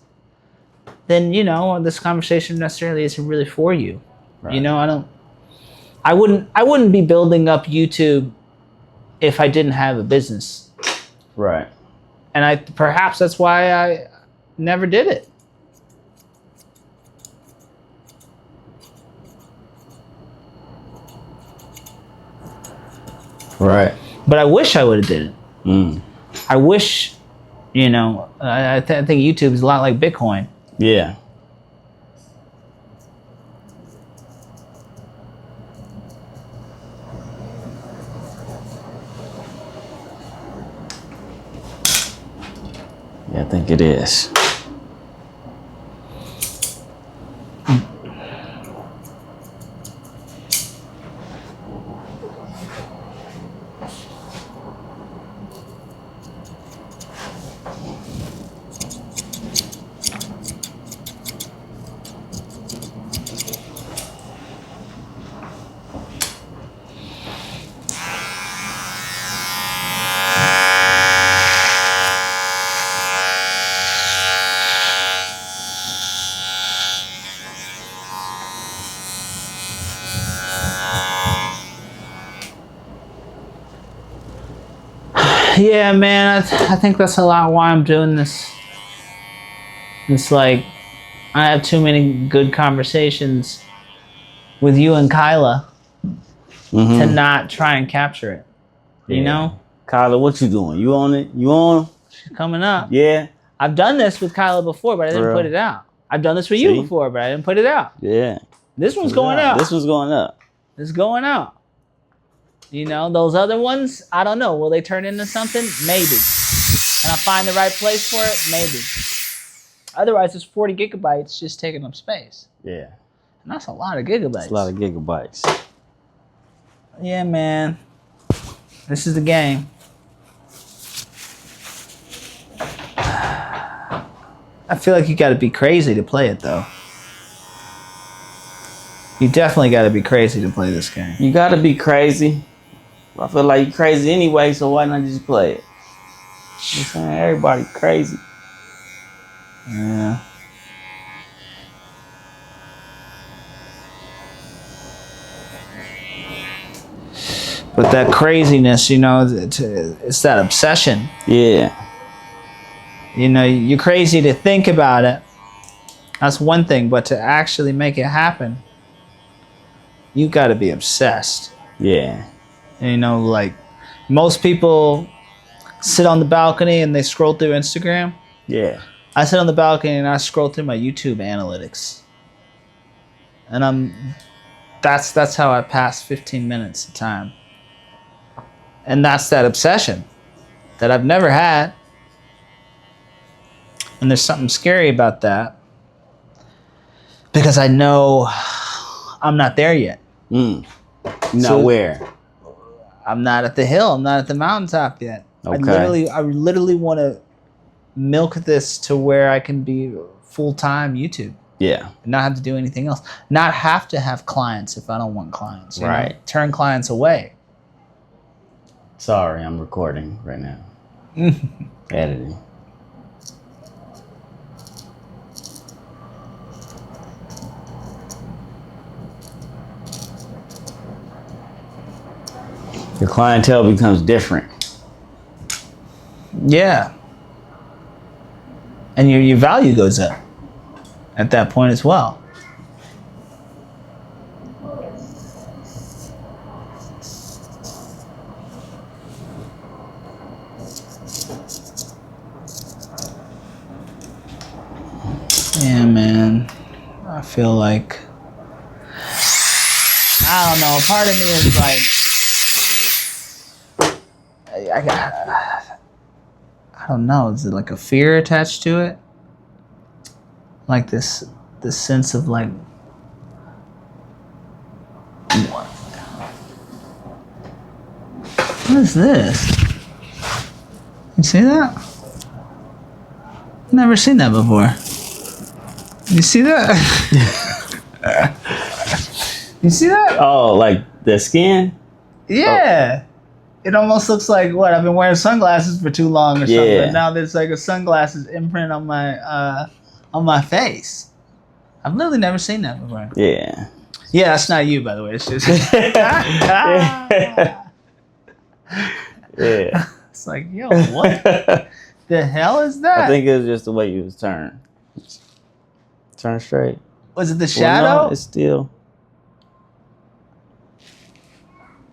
then, you know, this conversation necessarily isn't really for you. Right. You know, I wouldn't be building up YouTube if I didn't have a business. Right. And perhaps that's why I never did it. Right. But I wish I would have did it. I wish, I think YouTube is a lot like Bitcoin. Yeah. Yeah, I think it is. Yeah, man, I think that's a lot why I'm doing this. It's like, I have too many good conversations with you and Kyla to not try and capture it. You know? Kyla, what you doing? You on it? You on? She's coming up. Yeah. I've done this with Kyla before, but I didn't put it out. I've done this with you before, but I didn't put it out. Yeah. This one's going out. This one's going up. It's going out. Those other ones, I don't know. Will they turn into something? Maybe. Can I find the right place for it? Maybe. Otherwise, it's 40 gigabytes just taking up space. Yeah. And that's a lot of gigabytes. That's a lot of gigabytes. Yeah, man. This is the game. I feel like you got to be crazy to play it, though. You definitely got to be crazy to play this game. You got to be crazy. I feel like you're crazy anyway, so why not just play it? I'm saying everybody crazy. Yeah. But that craziness, it's that obsession. Yeah. You're crazy to think about it. That's one thing, but to actually make it happen, you got to be obsessed. Yeah. Like most people sit on the balcony and they scroll through Instagram. Yeah. I sit on the balcony and I scroll through my YouTube analytics. And that's how I pass 15 minutes of time. And that's that obsession that I've never had. And there's something scary about that. Because I know I'm not there yet. Where? I'm not at the hill. I'm not at the mountaintop yet. Okay. I literally want to milk this to where I can be full-time YouTube. Yeah. Not have to do anything else. Not have to have clients if I don't want clients. Right. Turn clients away. Sorry, I'm recording right now. Editing. Your clientele becomes different. Yeah. And your value goes up at that point as well. Yeah, man. I feel like, I don't know, a part of me is like, I don't know, is it like a fear attached to it? Like this sense of like, what is this? You see that? Never seen that before. You see that? You see that? Oh, like the skin? Yeah. It almost looks like what? I've been wearing sunglasses for too long or something. Yeah. But now there's like a sunglasses imprint on my face. I've literally never seen that before. Yeah. Yeah, that's not you, by the way. It's just Yeah. It's like, yo, what? The hell is that? I think it was just the way you was turned. Turn straight. Was it the shadow? Well, no, it's still.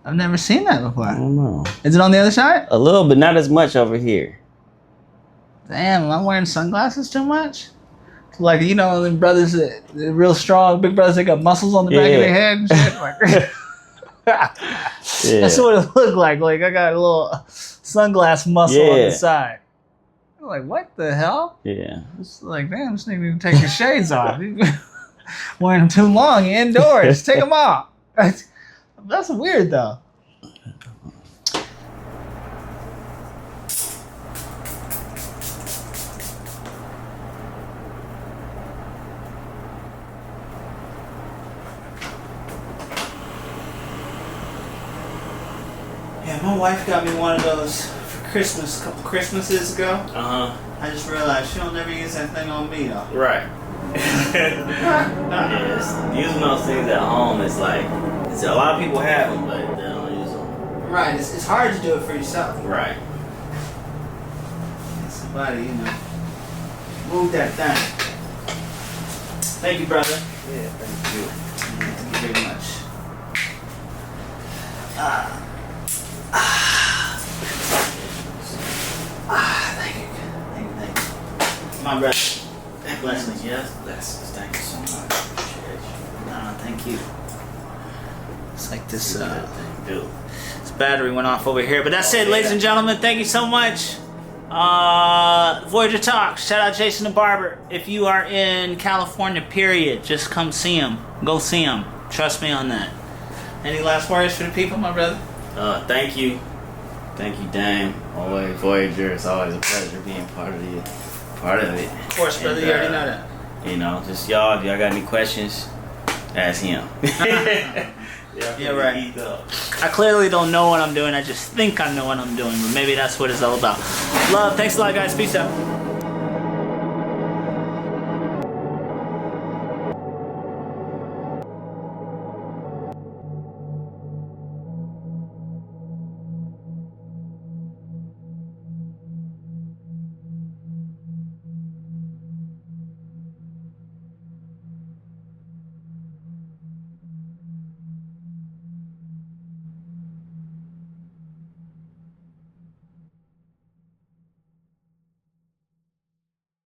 I've never seen that before. I don't know. Is it on the other side? A little, but not as much over here. Damn, am I wearing sunglasses too much? Like, you know, the brothers, the real strong, big brothers, they got muscles on the back of their head and shit. Like, that's what it looked like. Like, I got a little sunglass muscle on the side. I'm like, what the hell? Yeah. It's like, damn, this nigga need to take his shades off. Wearing them too long, you're indoors. Take them off. That's weird, though. Yeah, my wife got me one of those for Christmas a couple Christmases ago. I just realized she don't never use that thing on me, though. Right. Yes. Using those things at home is like, a lot of people have them, but they don't use them. Right, it's hard to do it for yourself. Right. Somebody, you know, move that thing. Thank you, brother. Yeah, thank you. Thank you very much. Thank you. Thank you. My brother. Blessings, yes? Blessings. Thank you so much. Appreciate you. Thank you. It's like this, Dude. this battery went off over here. But that's it, ladies and gentlemen. Thank you so much. Voyager Talks. Shout out Jayson The Barber. If you are in California, period, just come see him. Go see him. Trust me on that. Any last words for the people, my brother? Thank you. Thank you, Dame. Always Voyager. It's always a pleasure being part of it. Of course, brother. You already know that. You know, just y'all, if y'all got any questions, ask him. Yeah, right. I clearly don't know what I'm doing. I just think I know what I'm doing. But maybe that's what it's all about. Love. Thanks a lot, guys. Peace out.